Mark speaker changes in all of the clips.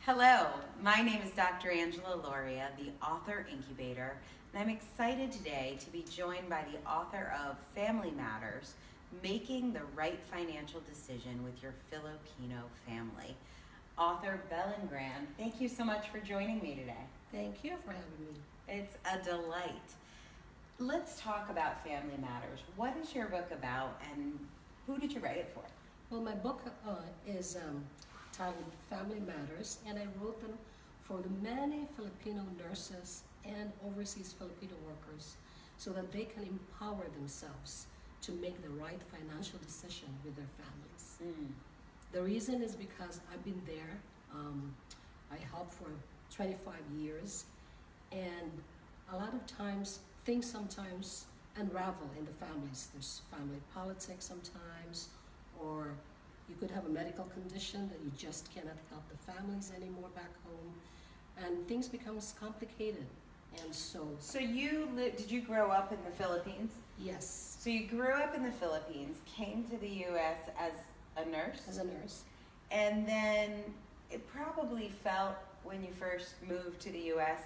Speaker 1: Hello, my name is Dr. Angela Loria, the Author Incubator, and I'm excited today to be joined by the author of Family Matters, Making the Right Financial Decision with Your Filipino Family, author Belen Grand. Thank you so much for joining me today.
Speaker 2: Thank you for having me.
Speaker 1: It's a delight. Let's talk about Family Matters. What is your book about, and who did you write it for?
Speaker 2: Well, my book is titled Family Matters, and I wrote them for the many Filipino nurses and overseas Filipino workers so that they can empower themselves to make the right financial decision with their families. The reason is because I've been there. I helped for 25 years, and a lot of times things sometimes unravel in the families. There's family politics sometimes, or you could have a medical condition that you just cannot help the families anymore back home, and things becomes complicated. And so
Speaker 1: Did you grow up in the Philippines?
Speaker 2: yes,
Speaker 1: So you grew up in the Philippines, came to the U.S. as a nurse,
Speaker 2: as a nurse,
Speaker 1: and then it probably felt when you first moved to the U.S.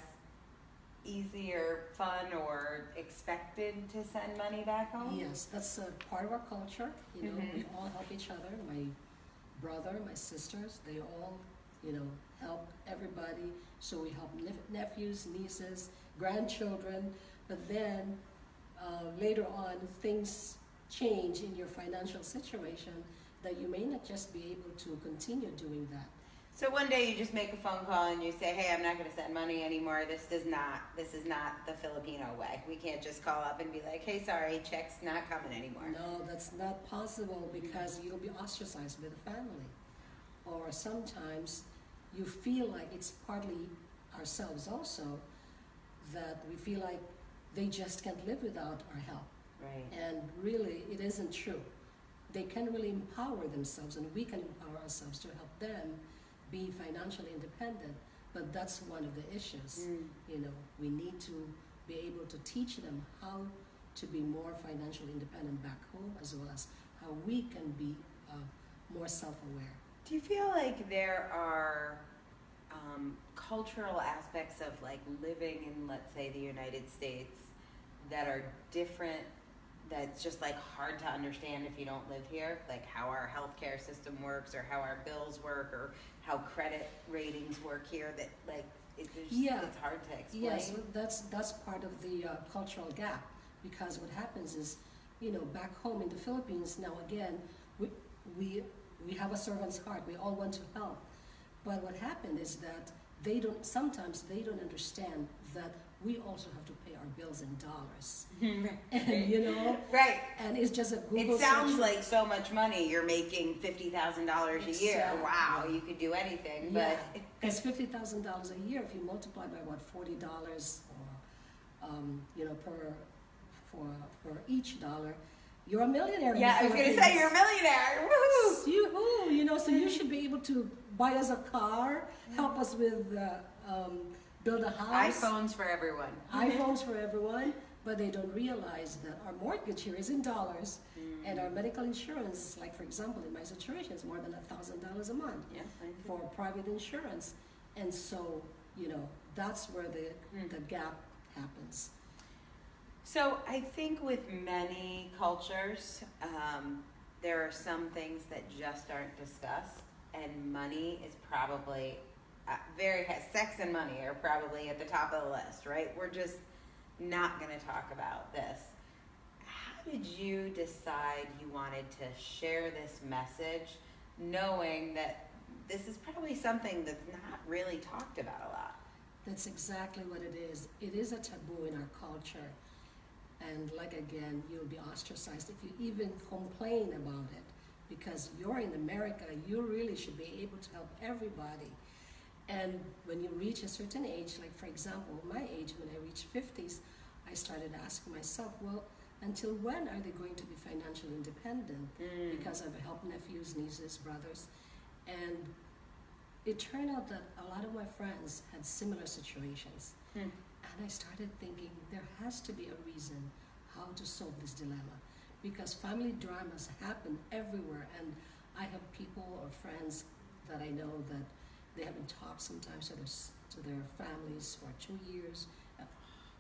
Speaker 1: easy or fun or expected to send money back home?
Speaker 2: yes, that's a part of our culture. You know, we all help each other. My brother, my sisters, they all, help everybody. So we help nephews, nieces, grandchildren. But then later on, things change in your financial situation that you may not just be able to continue doing that.
Speaker 1: So one day you just make a phone call and you say, "Hey, I'm not going to send money anymore. This is not the Filipino way. We can't just call up and be like, hey, sorry, check's not coming anymore."
Speaker 2: No, that's not possible because you'll be ostracized with the family. Or sometimes you feel like it's partly ourselves also, that we feel like they just can't live without our help.
Speaker 1: Right.
Speaker 2: And really, it isn't true. They can really empower themselves, and we can empower ourselves to help them be financially independent. But that's one of the issues. We need to be able to teach them how to be more financially independent back home, as well as how we can be more self-aware.
Speaker 1: Do you feel like there are cultural aspects of like living in, let's say, the United States that are different, that's just like hard to understand if you don't live here? Like how our healthcare system works, or how our bills work, or how credit ratings work here, that like it's hard to explain?
Speaker 2: Yes, that's part of the cultural gap, because what happens is, back home in the Philippines, now again, we have a servant's heart. We all want to help. But what happened is that sometimes they don't understand that we also have to pay our bills in dollars. And
Speaker 1: Right.
Speaker 2: and it's just a Google
Speaker 1: It sounds
Speaker 2: search.
Speaker 1: like so much money. You're making $50,000 a year.
Speaker 2: Exactly.
Speaker 1: Wow, you could do anything.
Speaker 2: Yeah,
Speaker 1: But
Speaker 2: it's $50,000 a year. If you multiply by what, $40, or for each dollar, you're a millionaire.
Speaker 1: yeah, I was going to say you're a millionaire. Woohoo!
Speaker 2: So you should be able to buy us a car, help us with build a house.
Speaker 1: iPhones for everyone.
Speaker 2: iPhones for everyone, but they don't realize that our mortgage here is in dollars, and our medical insurance, like for example in my situation, is more than $1,000 a month
Speaker 1: Yeah,
Speaker 2: for private insurance, and so that's where the gap happens.
Speaker 1: So I think with many cultures, there are some things that just aren't discussed, and money is probably sex and money are probably at the top of the list, right? We're just not going to talk about this. How did you decide you wanted to share this message, knowing that this is probably something that's not really talked about a lot?
Speaker 2: That's exactly what it is. It is a taboo in our culture. And like again, you'll be ostracized if you even complain about it, because you're in America, you really should be able to help everybody. And when you reach a certain age, like for example, my age, when I reached 50s, I started asking myself, well, until when are they going to be financially independent? Because I've helped nephews, nieces, brothers. And it turned out that a lot of my friends had similar situations. And I started thinking there has to be a reason how to solve this dilemma, because family dramas happen everywhere. And I have people or friends that I know that they haven't talked sometimes to their families for 2 years,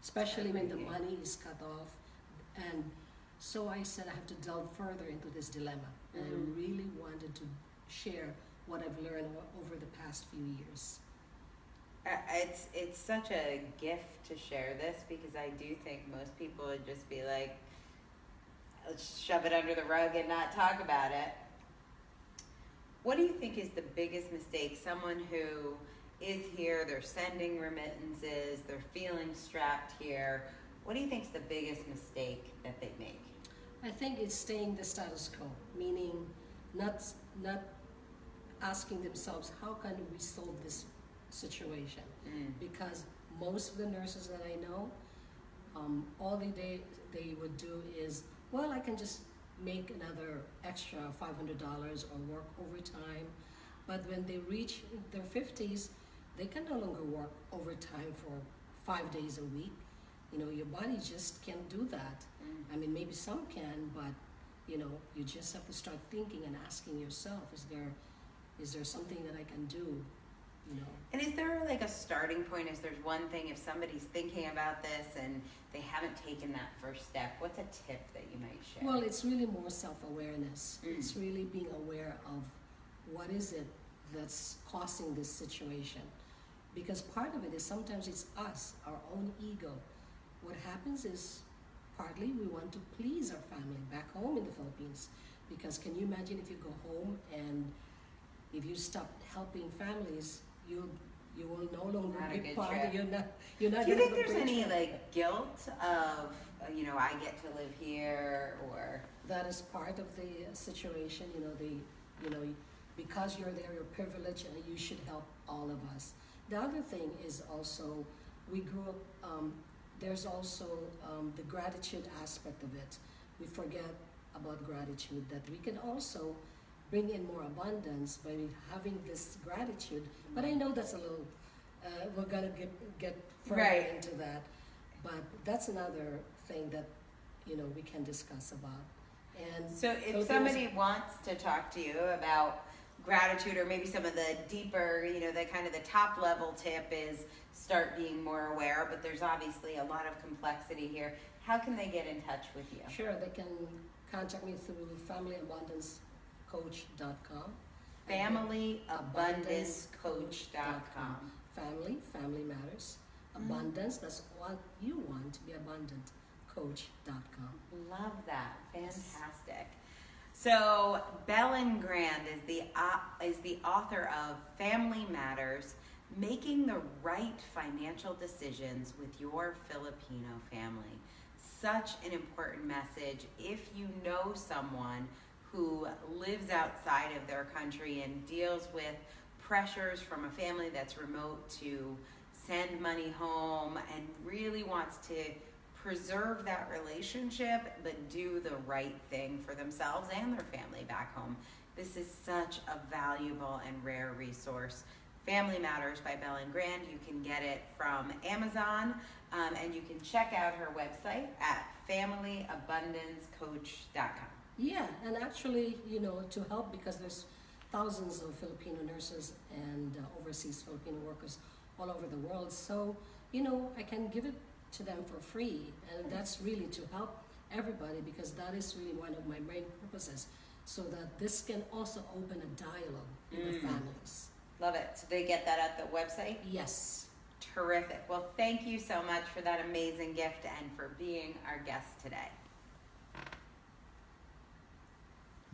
Speaker 2: especially when the money is cut off. And so I said I have to delve further into this dilemma. And I really wanted to share what I've learned over the past few years.
Speaker 1: It's such a gift to share this, because I do think most people would just be like, let's shove it under the rug and not talk about it. What do you think is the biggest mistake? Someone who is here, they're sending remittances, they're feeling strapped here. What do you think is the biggest mistake that they make?
Speaker 2: I think it's staying the status quo, meaning not asking themselves, how can we solve this situation? Because most of the nurses that I know, all they would do is, well, I can just make another extra $500 or work overtime. But when they reach their 50s, they can no longer work overtime for 5 days a week. You know, your body just can't do that. I mean, maybe some can, but you know, you just have to start thinking and asking yourself, is there something that I can do? You know.
Speaker 1: And is there like a starting point? Is there's one thing, if somebody's thinking about this and they haven't taken that first step, what's a tip that you might share?
Speaker 2: Well, it's really more self-awareness. It's really being aware of what is it that's causing this situation. Because part of it is sometimes it's us, our own ego. What happens is partly we want to please our family back home in the Philippines. Because can you imagine if you go home and if you stop helping families, you will no longer be part of, you're not
Speaker 1: Do you think there's any like guilt of, I get to live here, or?
Speaker 2: That is part of the situation, because you're there, you're privileged and you should help all of us. The other thing is also, we grew up, there's also the gratitude aspect of it. We forget about gratitude, that we can also bring in more abundance by having this gratitude. But I know that's a little, we're gonna get further into that. But that's another thing that, we can discuss about. And
Speaker 1: so if somebody wants to talk to you about gratitude, or maybe some of the deeper, the kind of the top level tip is start being more aware, but there's obviously a lot of complexity here. How can they get in touch with you?
Speaker 2: Sure, they can contact me through familyabundancecoach.com.
Speaker 1: Familyabundancecoach.com.
Speaker 2: Family matters. Abundance, that's what you want to be abundant. Coach.com.
Speaker 1: Love that. Fantastic. So Belen Grand is the author of Family Matters: Making the Right Financial Decisions with Your Filipino Family. Such an important message. If you know someone who lives outside of their country and deals with pressures from a family that's remote to send money home and really wants to preserve that relationship but do the right thing for themselves and their family back home, this is such a valuable and rare resource. Family Matters by Belen Grand. You can get it from Amazon, and you can check out her website at familyabundancecoach.com.
Speaker 2: Yeah, and actually, to help, because there's thousands of Filipino nurses and overseas Filipino workers all over the world. So, I can give it to them for free, and that's really to help everybody, because that is really one of my main purposes, so that this can also open a dialogue in the families.
Speaker 1: Love it. So they get that at the website?
Speaker 2: Yes.
Speaker 1: Terrific. Well, thank you so much for that amazing gift and for being our guest today.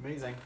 Speaker 3: Amazing.